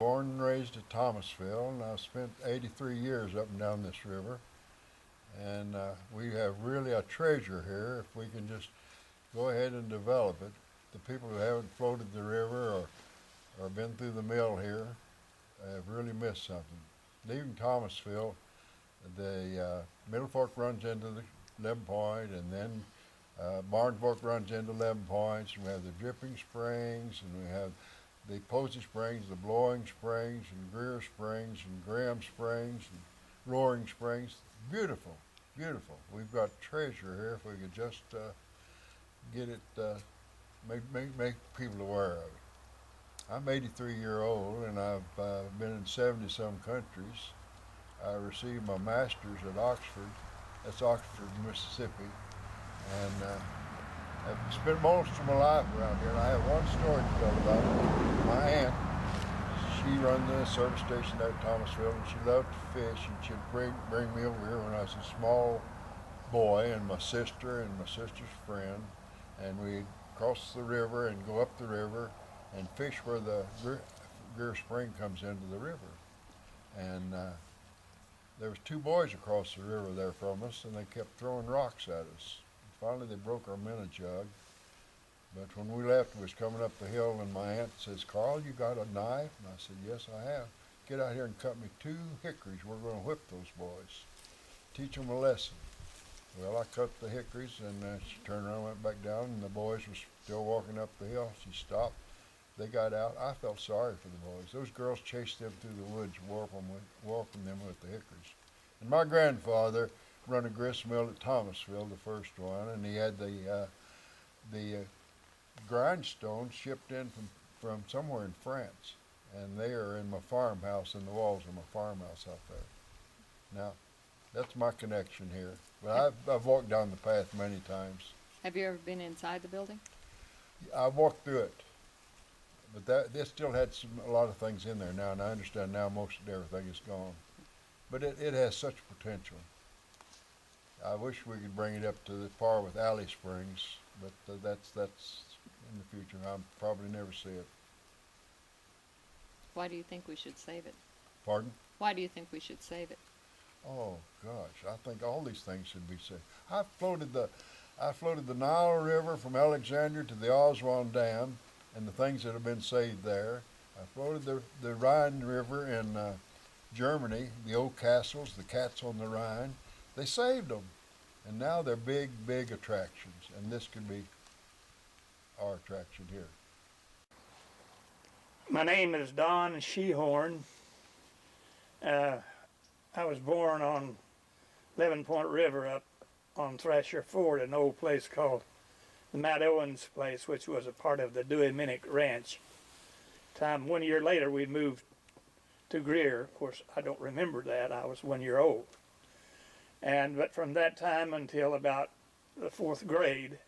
Born and raised at Thomasville, and I've spent 83 years up and down this river. And we have really a treasure here if we can just go ahead and develop it. The people who haven't floated the river or been through the mill here have really missed something. Leaving Thomasville, the Middle Fork runs into the 11 Point, and then Barnes Fork runs into 11 Points, and we have the Dripping Springs, and we have the Posey Springs, the Blowing Springs, and Greer Springs, and Graham Springs, and Roaring Springs. Beautiful, beautiful. We've got treasure here if we could just get it, make people aware of it. I'm 83-year-old, and I've been in 70-some countries. I received my master's at Oxford. That's Oxford, Mississippi. And I've spent most of my life around here, and I have one story to tell about it. My aunt, she run the service station there at Thomasville, and she loved to fish, and she'd bring me over here when I was a small boy, and my sister and my sister's friend, and we'd cross the river and go up the river and fish where the Greer Spring comes into the river. And there was two boys across the river there from us, and they kept throwing rocks at us. Finally, they broke our minnow jug. But when we left, we was coming up the hill, and my aunt says, "Carl, you got a knife?" And I said, "Yes, I have. Get out here and cut me 2 hickories. We're going to whip those boys. Teach them a lesson." Well, I cut the hickories, and she turned around and went back down, and the boys were still walking up the hill. She stopped. They got out. I felt sorry for the boys. Those girls chased them through the woods, warping them with the hickories. And my grandfather run a grist mill at Thomasville, the first one, and he had the grindstones shipped in from somewhere in France, and they are in my farmhouse, in the walls of my farmhouse out there. Now, that's my connection here. But I've walked down the path many times. Have you ever been inside the building? I walked through it, but they still had a lot of things in there now, and I understand now most of everything is gone. But it has such potential. I wish we could bring it up to the par with Alley Springs, but that's in the future. I'll probably never see it. Why do you think we should save it? Pardon? Why do you think we should save it? Oh gosh, I think all these things should be saved. I floated the Nile River from Alexandria to the Oswan Dam, and the things that have been saved there. I floated the Rhine River in Germany, the old castles, the cats on the Rhine. They saved them, and now they're big, big attractions, and this could be our attraction here. My name is Don Shehorn. I was born on 11 Point River up on Thrasher Ford, an old place called the Matt Owens place, which was a part of the Dewey Minnick Ranch. 1 year later, we moved to Greer. Of course, I don't remember that. I was 1 year old. But from that time until about the 4th grade,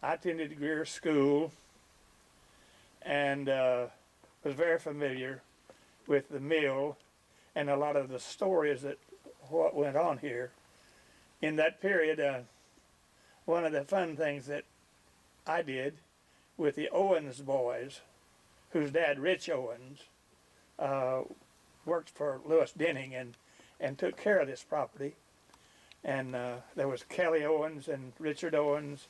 I attended Greer School and was very familiar with the mill and a lot of the stories that what went on here. In that period, one of the fun things that I did with the Owens boys, whose dad, Rich Owens, worked for Lewis Denning and took care of this property. And there was Kelly Owens and Richard Owens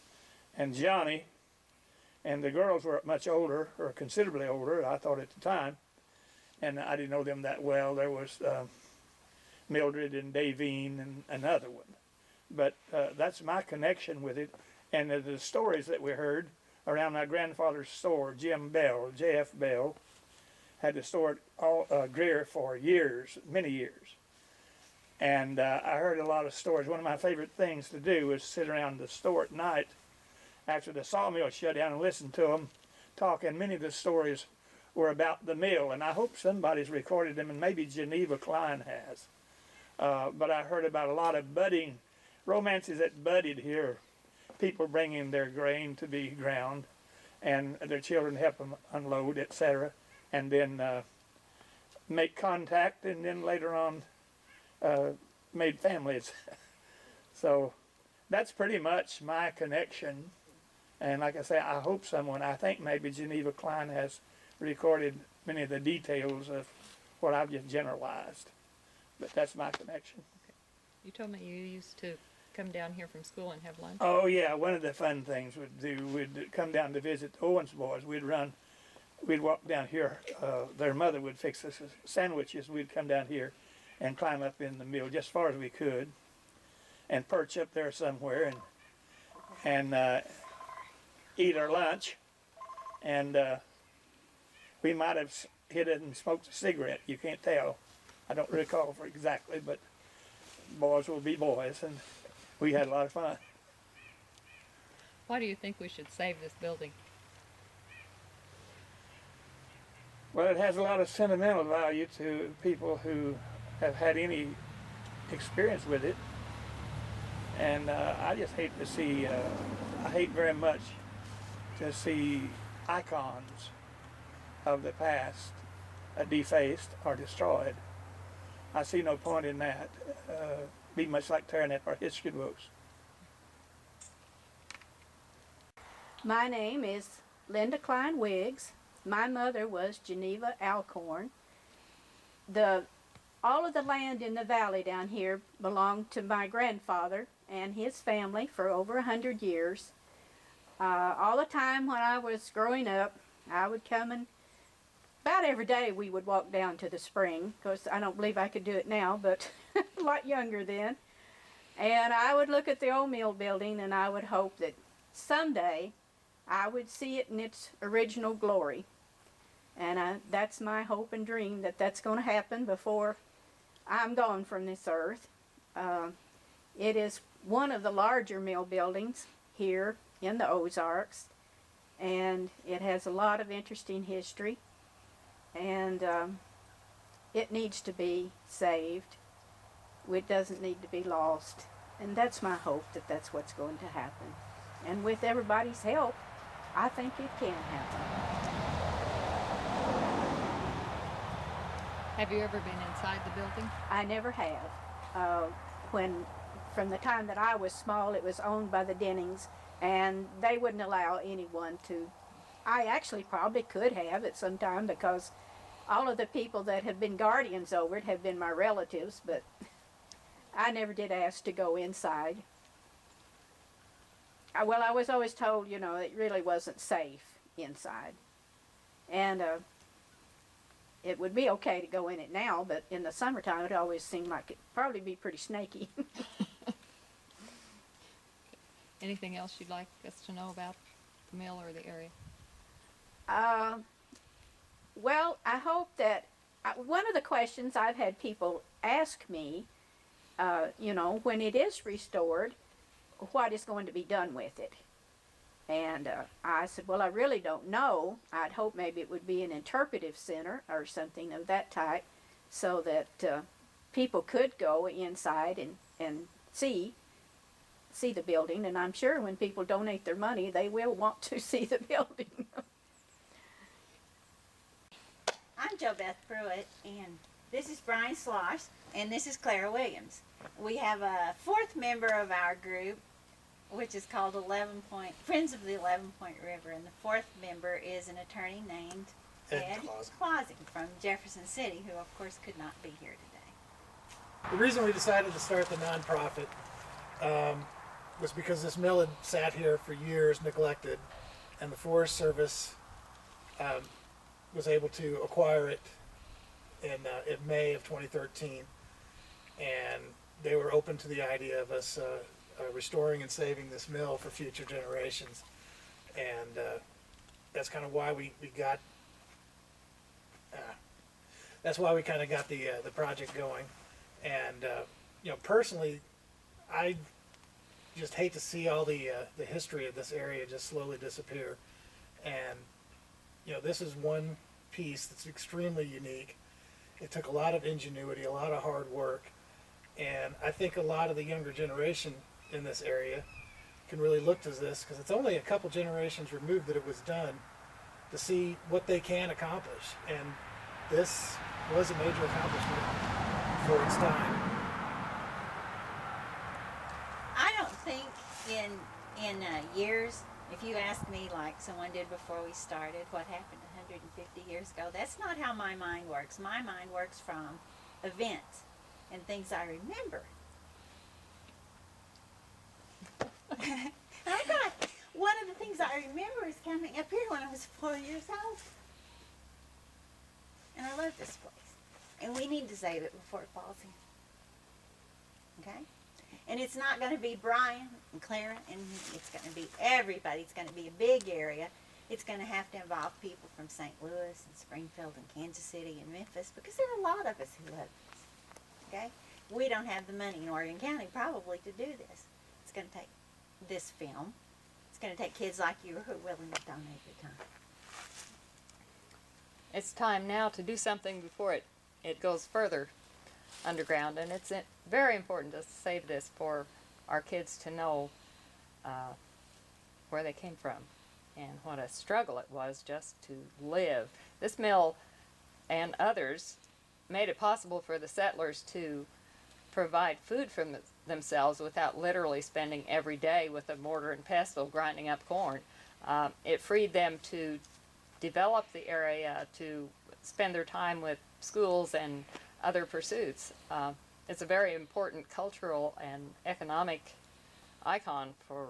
and Johnny, and the girls were much older, or considerably older, I thought at the time, and I didn't know them that well. There was Mildred and Davine and another one. But that's my connection with it, and the stories that we heard around my grandfather's store, Jim Bell, J.F. Bell, had the store at Greer for years, many years. And I heard a lot of stories. One of my favorite things to do was sit around the store at night after the sawmill shut down and listen to them talk. And many of the stories were about the mill. And I hope somebody's recorded them, and maybe Geneva Klein has. But I heard about a lot of budding romances that budded here. People bringing their grain to be ground, and their children help them unload, etc. And then make contact, and then later on made families. So that's pretty much my connection. And like I say, I hope someone, I think maybe Geneva Klein has recorded many of the details of what I've just generalized. But that's my connection. You told me you used to come down here from school and have lunch. Oh yeah, one of the fun things we'd come down to visit the Owens boys. We'd walk down here. Their mother would fix us sandwiches. We'd come down here and climb up in the mill just as far as we could, and perch up there somewhere and eat our lunch. And we might have hit it and smoked a cigarette. You can't tell. I don't recall for exactly, but boys will be boys, and we had a lot of fun. Why do you think we should save this building? Well, it has a lot of sentimental value to people who have had any experience with it. And I just hate to see, I hate very much to see icons of the past defaced or destroyed. I see no point in that. Be much like tearing up our history books. My name is Linda Klein Wiggs. My mother was Geneva Alcorn. All of the land in the valley down here belonged to my grandfather and his family for over 100 years. All the time when I was growing up, I would come and about every day we would walk down to the spring, because I don't believe I could do it now, but a lot younger then. And I would look at the old mill building and I would hope that someday I would see it in its original glory. And that's my hope and dream, that that's going to happen before I'm gone from this earth. It is one of the larger mill buildings here in the Ozarks, and it has a lot of interesting history, and it needs to be saved. It doesn't need to be lost, and that's my hope, that that's what's going to happen. And with everybody's help, I think it can happen. Have you ever been inside the building? I never have. From the time that I was small, it was owned by the Dennings, and they wouldn't allow anyone to. I actually probably could have at some time, because all of the people that have been guardians over it have been my relatives, but I never did ask to go inside. I was always told, it really wasn't safe inside. And it would be okay to go in it now, but in the summertime it always seemed like it'd probably be pretty snaky. Anything else you'd like us to know about the mill or the area? Well, I hope that one of the questions I've had people ask me, when it is restored, what is going to be done with it? And I said, well, I really don't know. I'd hope maybe it would be an interpretive center or something of that type, so that people could go inside and see the building. And I'm sure when people donate their money, they will want to see the building. I'm Jo Beth Pruitt, and this is Brian Sloss, and this is Clara Williams. We have a fourth member of our group, which is called Friends of the 11 Point River, and the fourth member is an attorney named Ed Clausing from Jefferson City, who of course could not be here today. The reason we decided to start the nonprofit was because this mill had sat here for years neglected, and the Forest Service was able to acquire it in May of 2013, and they were open to the idea of us restoring and saving this mill for future generations. And that's kind of why we got that's why we kind of got the project going. And personally, I just hate to see all the history of this area just slowly disappear. And this is one piece that's extremely unique. It took a lot of ingenuity, a lot of hard work, and I think a lot of the younger generation in this area can really look to this, because it's only a couple generations removed that it was done, to see what they can accomplish. And this was a major accomplishment for its time. I don't think in years, if you ask me like someone did before we started, what happened 150 years ago. That's not how my mind works. My mind works from events and things I remember. Oh God, one of the things I remember is coming up here when I was 4 years old. And I love this place. And we need to save it before it falls in. Okay? And it's not going to be Brian and Clara, and it's going to be everybody. It's going to be a big area. It's going to have to involve people from St. Louis and Springfield and Kansas City and Memphis, because there are a lot of us who love this. Okay? We don't have the money in Oregon County probably to do this. It's going to take this film. It's going to take kids like you who are willing to donate their time. It's time now to do something before it goes further underground, and it's very important to save this for our kids to know where they came from and what a struggle it was just to live. This mill and others made it possible for the settlers to provide food for themselves without literally spending every day with a mortar and pestle grinding up corn. It freed them to develop the area, to spend their time with schools and other pursuits. It's a very important cultural and economic icon for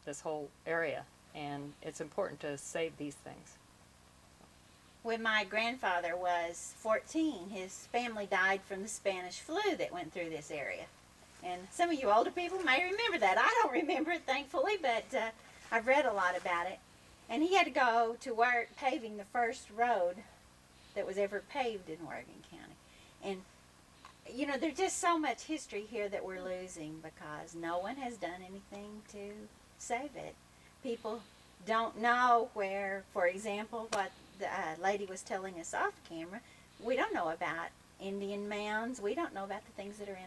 this whole area, and it's important to save these things. When my grandfather was 14, his family died from the Spanish flu that went through this area. And some of you older people may remember that. I don't remember it, thankfully, but I've read a lot about it. And he had to go to work paving the first road that was ever paved in Oregon County. And, you know, there's just so much history here that we're losing because no one has done anything to save it. People don't know where, for example, what the lady was telling us off camera, we don't know about Indian mounds. We don't know about the things that are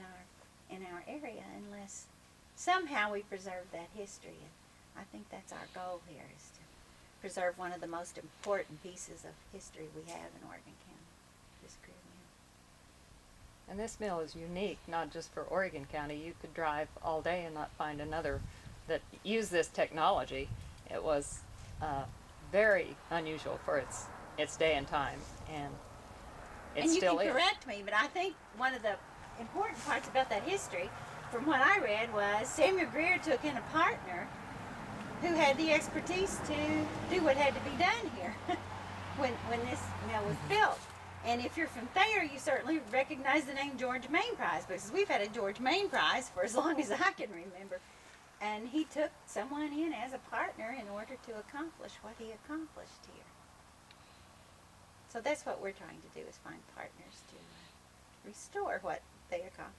in our area unless somehow we preserve that history. And I think that's our goal here, is to preserve one of the most important pieces of history we have in Oregon County, this Greer Mill. And this mill is unique, not just for Oregon County. You could drive all day and not find another that used this technology. It was very unusual for its day and time, and it still is. And you can correct me, but I think one of the important parts about that history, from what I read, was Samuel Greer took in a partner who had the expertise to do what had to be done here when this mill was built. And if you're from Thayer, you certainly recognize the name George Main Prize, because we've had a George Main Prize for as long as I can remember. And he took someone in as a partner in order to accomplish what he accomplished here. So that's what we're trying to do, is find partners to restore what they accomplished.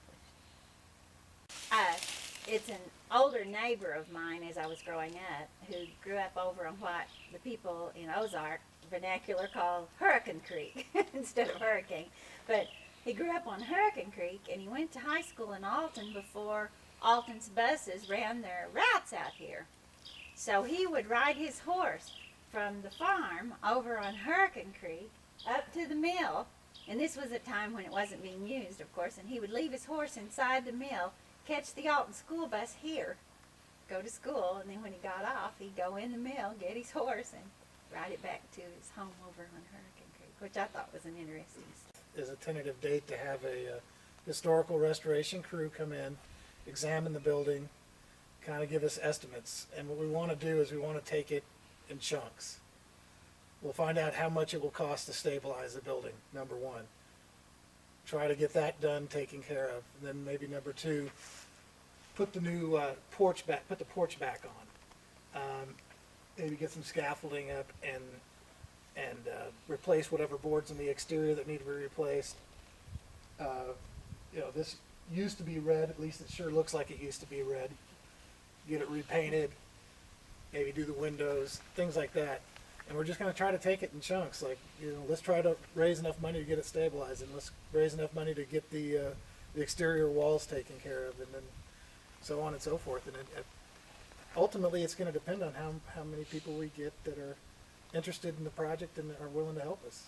It's an older neighbor of mine as I was growing up who grew up over on what the people in Ozark vernacular call Hurricane Creek instead of Hurricane. But he grew up on Hurricane Creek, and he went to high school in Alton before Alton's buses ran their routes out here. So he would ride his horse from the farm over on Hurricane Creek up to the mill, and this was a time when it wasn't being used, of course, and he would leave his horse inside the mill, catch the Alton school bus here, go to school, and then when he got off, he'd go in the mill, get his horse, and ride it back to his home over on Hurricane Creek, which I thought was an interesting story. There's a tentative date to have a historical restoration crew come in, examine the building, kind of give us estimates. And what we want to do is we want to take it in chunks. We'll find out how much it will cost to stabilize the building, number one. Try to get that done, taken care of. And then maybe number two, put the new porch back on. Maybe get some scaffolding up and replace whatever boards in the exterior that need to be replaced. This used to be red, at least it sure looks like it used to be red. Get it repainted, maybe do the windows, things like that. And we're just going to try to take it in chunks. Like, let's try to raise enough money to get it stabilized, and let's raise enough money to get the exterior walls taken care of, and then so on and so forth. And ultimately, it's going to depend on how many people we get that are interested in the project and are willing to help us.